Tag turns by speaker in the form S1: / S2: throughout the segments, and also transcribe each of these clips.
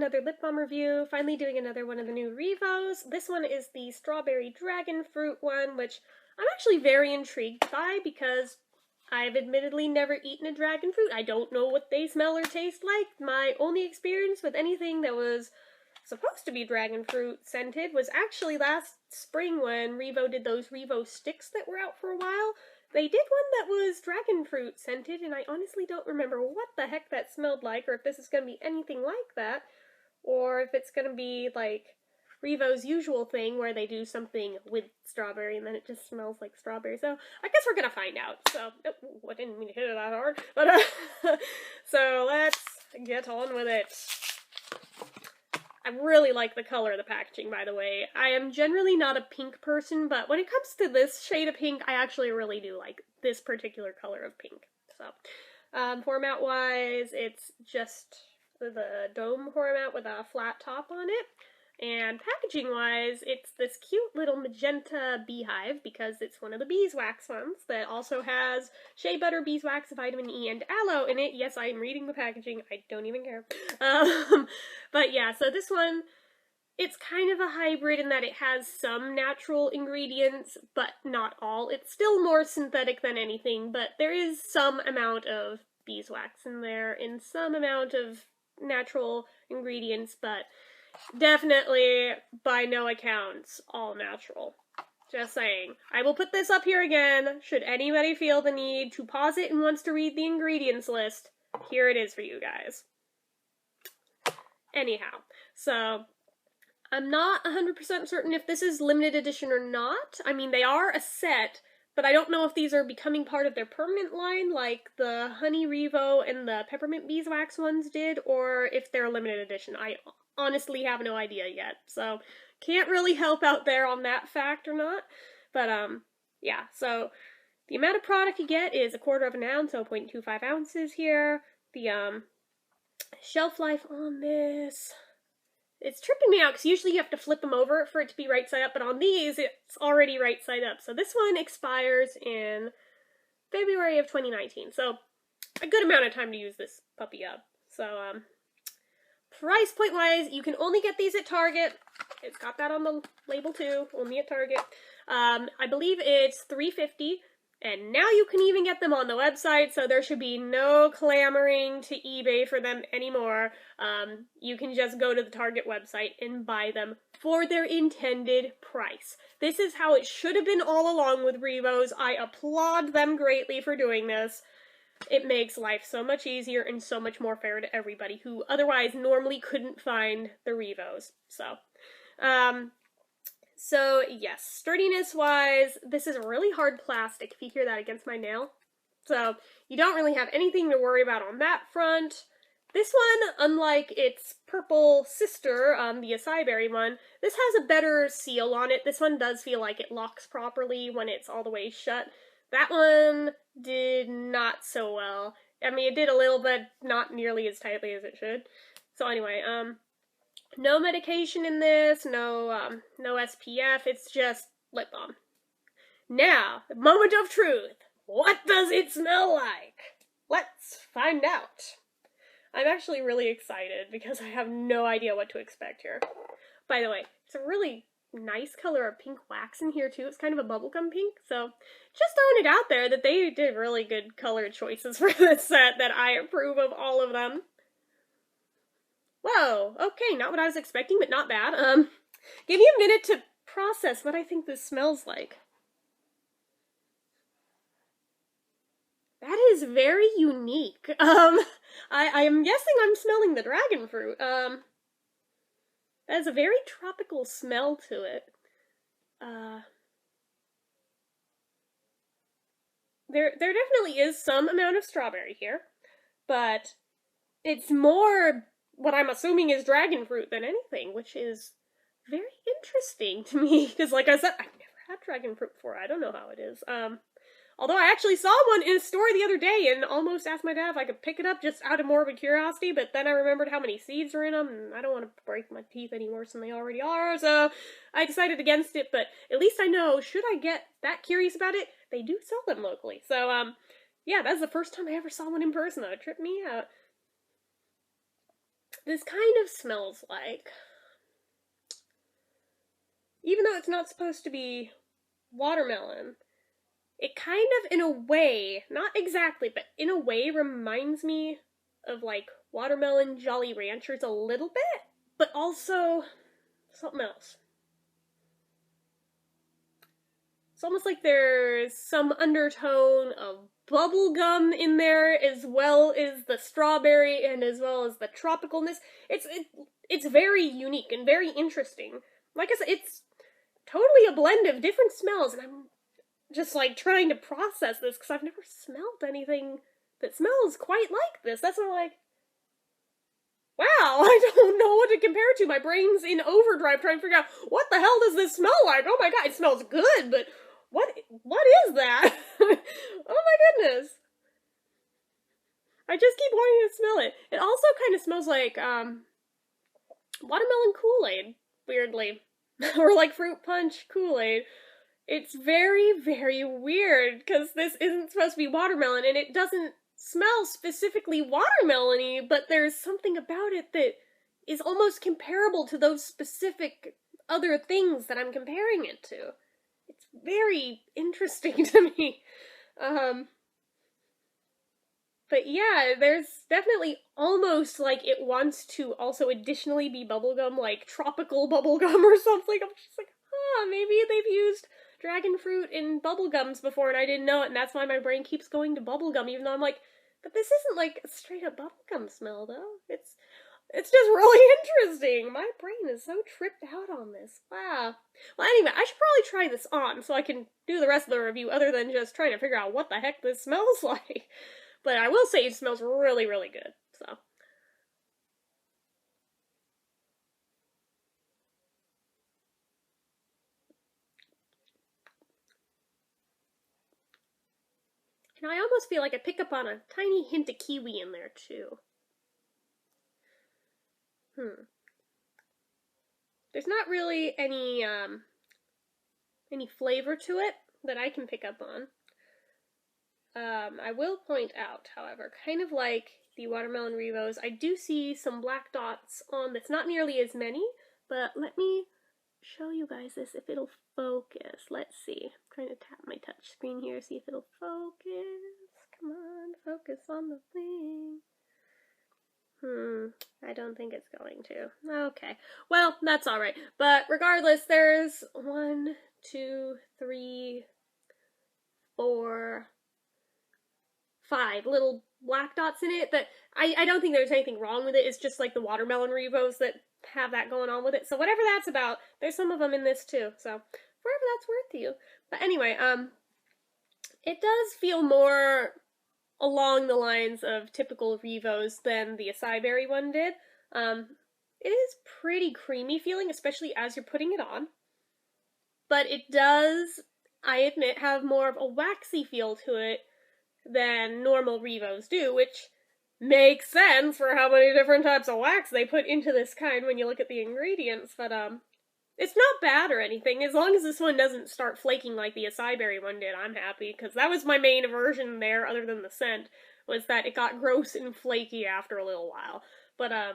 S1: another lip balm review, finally doing another one of the new REVOs. This one is the strawberry dragon fruit one, which I'm actually very intrigued by because I've admittedly never eaten a dragon fruit. I don't know what they smell or taste like. My only experience with anything that was supposed to be dragon fruit scented was actually last spring when REVO did those REVO sticks that were out for a while. They did one that was dragon fruit scented, and I honestly don't remember what the heck that smelled like, or if this is going to be anything like that, or if it's going to be like REVO's usual thing where they do something with strawberry and then it just smells like strawberry. So I guess we're going to find out. So, I didn't mean to hit it that hard, but so let's get on with it. I really like the color of the packaging, by the way. I am generally not a pink person, but when it comes to this shade of pink, I actually really do like this particular color of pink. So, format-wise, it's just the dome format with a flat top on it. And packaging-wise, it's this cute little magenta beehive because it's one of the beeswax ones that also has shea butter, beeswax, vitamin E, and aloe in it. Yes, I am reading the packaging. I don't even care. But yeah, so this one, it's kind of a hybrid in that it has some natural ingredients, but not all. It's still more synthetic than anything, but there is some amount of beeswax in there and some amount of natural ingredients, but definitely, by no accounts, all natural. Just saying. I will put this up here again, should anybody feel the need to pause it and wants to read the ingredients list. Here it is for you guys. Anyhow, so I'm not 100% certain if this is limited edition or not. I mean, they are a set, but I don't know if these are becoming part of their permanent line like the Honey REVO and the Peppermint Beeswax ones did, or if they're a limited edition. I honestly have no idea yet, so can't really help out there on that fact or not. But yeah, so the amount of product you get is 1/4 of an ounce, so 0.25 ounces here. The shelf life on this, it's tripping me out because usually you have to flip them over for it to be right side up, but on these it's already right side up. So this one expires in February of 2019, so a good amount of time to use this puppy up. So price point wise, you can only get these at Target. It's got that on the label too, only at Target. I believe it's $3.50, and now you can even get them on the website, so there should be no clamoring to eBay for them anymore. You can just go to the Target website and buy them for their intended price. This is how it should have been all along with REVOs. I applaud them greatly for doing this. It makes life so much easier and so much more fair to everybody who otherwise normally couldn't find the REVOs. So yes, sturdiness-wise, this is a really hard plastic, if you hear that against my nail. So you don't really have anything to worry about on that front. This one, unlike its purple sister, the acai berry one, this has a better seal on it. This one does feel like it locks properly when it's all the way shut. That one did not so well. I mean, it did a little bit, not nearly as tightly as it should. So anyway, no medication in this, no SPF, it's just lip balm. Now, the moment of truth. What does it smell like? Let's find out. I'm actually really excited because I have no idea what to expect here. By the way, it's a really nice color of pink wax in here too. It's kind of a bubblegum pink, so just throwing it out there that they did really good color choices for this set, that I approve of all of them. Whoa, okay, not what I was expecting, but not bad. Give me a minute to process what I think this smells like. That is very unique. I am guessing I'm smelling the dragon fruit. That has a very tropical smell to it. There definitely is some amount of strawberry here, but it's more what I'm assuming is dragon fruit than anything, which is very interesting to me, because like I said, I've never had dragon fruit before. I don't know how it is. Although I actually saw one in a store the other day and almost asked my dad if I could pick it up just out of morbid curiosity, but then I remembered how many seeds are in them, and I don't want to break my teeth any worse than they already are, so I decided against it, but at least I know, should I get that curious about it, they do sell them locally. So, yeah, that's the first time I ever saw one in person, though. It tripped me out. this kind of smells like, even though it's not supposed to be watermelon, it kind of, in a way, not exactly, but in a way reminds me of like watermelon Jolly Ranchers a little bit, but also something else. It's almost like there's some undertone of bubblegum in there, as well as the strawberry and as well as the tropicalness. It's very unique and very interesting. Like I said, it's totally a blend of different smells, and I'm just like trying to process this because I've never smelled anything that smells quite like this. That's why I'm like, wow, I don't know what to compare it to. My brain's in overdrive trying to figure out what the hell does this smell like? Oh my god, it smells good, but what is that? Oh my goodness. I just keep wanting to smell it. It also kind of smells like watermelon Kool-Aid, weirdly. Or like fruit punch Kool-Aid. It's very, very weird, because this isn't supposed to be watermelon, and it doesn't smell specifically watermelon-y, but there's something about it that is almost comparable to those specific other things that I'm comparing it to. It's very interesting to me. But yeah, there's definitely almost like it wants to also additionally be bubblegum, like tropical bubblegum or something. I'm just like, maybe they've used dragon fruit in bubblegums before and I didn't know it, and that's why my brain keeps going to bubblegum, even though I'm like, but this isn't like a straight up bubblegum smell though. It's just really interesting. My brain is so tripped out on this. Wow. Well, anyway, I should probably try this on so I can do the rest of the review other than just trying to figure out what the heck this smells like. But I will say it smells really, really good, so. And I almost feel like I pick up on a tiny hint of kiwi in there, too. There's not really any flavor to it that I can pick up on. I will point out, however, kind of like the watermelon REVOs, I do see some black dots on this. Not nearly as many, but let me show you guys this if it'll focus. Let's see. I'm trying to tap my touch screen here, see if it'll focus. Come on, focus on the thing. I don't think it's going to. Okay. Well, that's alright. But regardless, there's 1, 2, 3, 4, 5 little black dots in it that I don't think there's anything wrong with it. It's just like the watermelon REVOs that have that going on with it. So whatever that's about, there's some of them in this too. So whatever that's worth to you. But anyway, it does feel more along the lines of typical REVOs than the acai berry one did. It is pretty creamy feeling, especially as you're putting it on. But it does, I admit, have more of a waxy feel to it than normal REVOs do, which makes sense for how many different types of wax they put into this kind when you look at the ingredients, but it's not bad or anything. As long as this one doesn't start flaking like the acai berry one did, I'm happy, because that was my main aversion there, other than the scent, was that it got gross and flaky after a little while. But I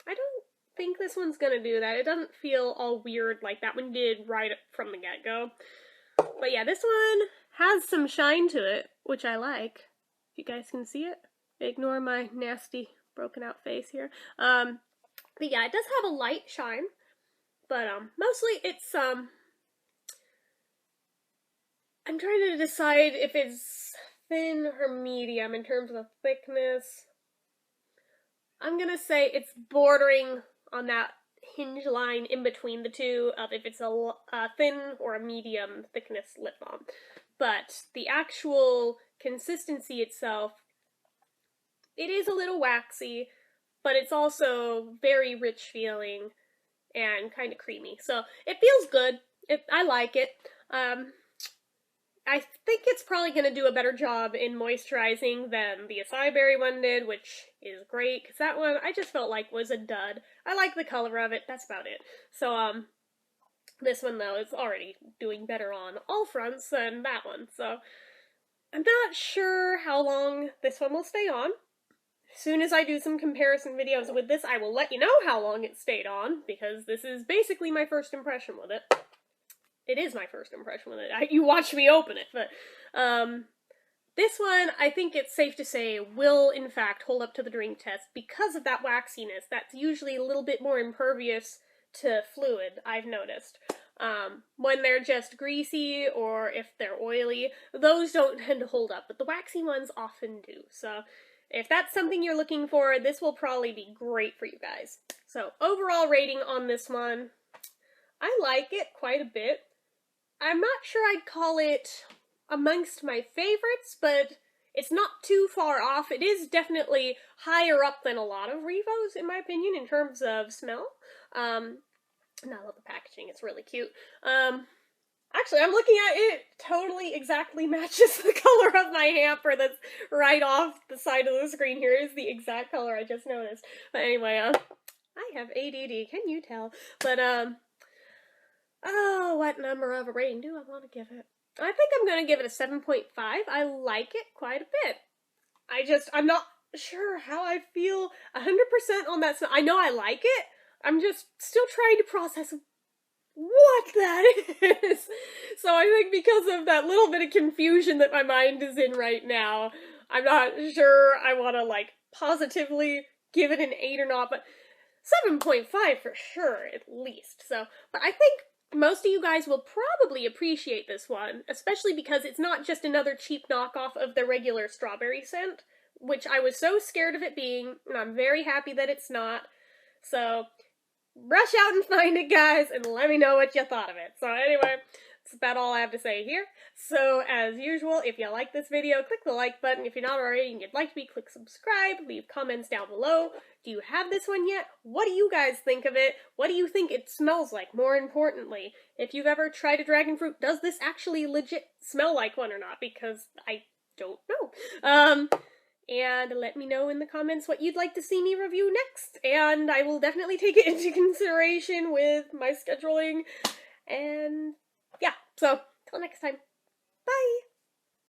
S1: don't think this one's gonna do that. It doesn't feel all weird like that one did right from the get-go. But yeah, this one has some shine to it, which I like. If you guys can see it. Ignore my nasty broken out face here. But yeah, it does have a light shine. But mostly it's I'm trying to decide if it's thin or medium in terms of thickness. I'm gonna say it's bordering on that hinge line in between the two of if it's a thin or a medium thickness lip balm. But the actual consistency itself, it is a little waxy, but it's also very rich feeling and kind of creamy. So it feels good. I like it. I think it's probably going to do a better job in moisturizing than the acai berry one did, which is great, because that one I just felt like was a dud. I like the color of it, that's about it. So, this one, though, is already doing better on all fronts than that one, so I'm not sure how long this one will stay on. soon as I do some comparison videos with this, I will let you know how long it stayed on, because this is basically my first impression with it. It is my first impression with it. You watched me open it, but, this one, I think it's safe to say, will in fact hold up to the drink test because of that waxiness. That's usually a little bit more impervious to fluid, I've noticed. When they're just greasy or if they're oily, those don't tend to hold up, but the waxy ones often do. So if that's something you're looking for, this will probably be great for you guys. So overall rating on this one, I like it quite a bit. I'm not sure I'd call it amongst my favorites, but it's not too far off. It is definitely higher up than a lot of REVOs, in my opinion, in terms of smell. And I love the packaging, it's really cute. Actually, I'm looking at it, totally exactly matches the color of my hamper that's right off the side of the screen here. Is the exact color I just noticed. But anyway, I have ADD, can you tell? But, oh, what number of a rating do I want to give it? I think I'm going to give it a 7.5. I like it quite a bit. I'm not sure how I feel 100% on that. I know I like it. I'm just still trying to process what that is. So I think because of that little bit of confusion that my mind is in right now, I'm not sure I want to, like, positively give it an 8 or not, but 7.5 for sure, at least. So, but I think most of you guys will probably appreciate this one, especially because it's not just another cheap knockoff of the regular strawberry scent, which I was so scared of it being, and I'm very happy that it's not. So, rush out and find it, guys, and let me know what you thought of it. So anyway, that's about all I have to say here. So, as usual, if you like this video, click the like button. If you're not already and you'd like to be, click subscribe. Leave comments down below. Do you have this one yet? What do you guys think of it? What do you think it smells like, more importantly? If you've ever tried a dragon fruit, does this actually legit smell like one or not? Because I don't know. And let me know in the comments what you'd like to see me review next, and I will definitely take it into consideration with my scheduling, and yeah, so, till next time, bye!